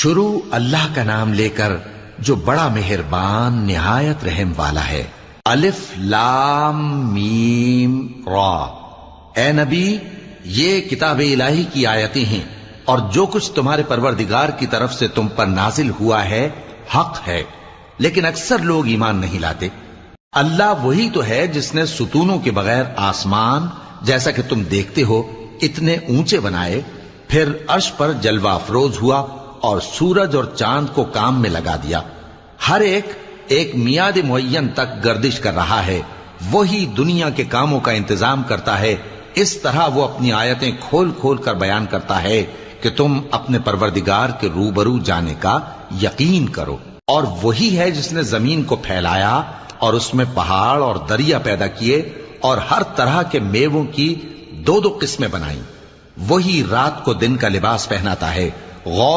शुरू अल्लाह का नाम लेकर जो बड़ा मेहरबान निहायत रहम वाला है। अलिफ लाम मीम रा। ए नबी, ये किताब इलाही की आयतें हैं और जो कुछ तुम्हारे परवरदिगार की तरफ से तुम पर नाजिल हुआ है हक है, लेकिन अक्सर लोग ईमान नहीं लाते। अल्लाह वही तो है जिसने सुतूनों के बगैर आसमान, जैसा कि तुम देखते हो, इतने ऊंचे बनाए, फिर अर्श पर जलवा अफरोज हुआ और सूरज और चांद को काम में लगा दिया। हर एक मियाद मुअय्यन तक गर्दिश कर रहा है। वही दुनिया के कामों का इंतजाम करता है। इस तरह वो अपनी आयतें खोल खोल कर बयान करता है कि तुम अपने परवरदिगार के रूबरू जाने का यकीन करो। और वही है जिसने जमीन को फैलाया और उसमें पहाड़ और दरिया पैदा किए और हर तरह के मेवों की दो दो किस्में बनाई। वही रात को दिन का लिबास पहनाता है। गौर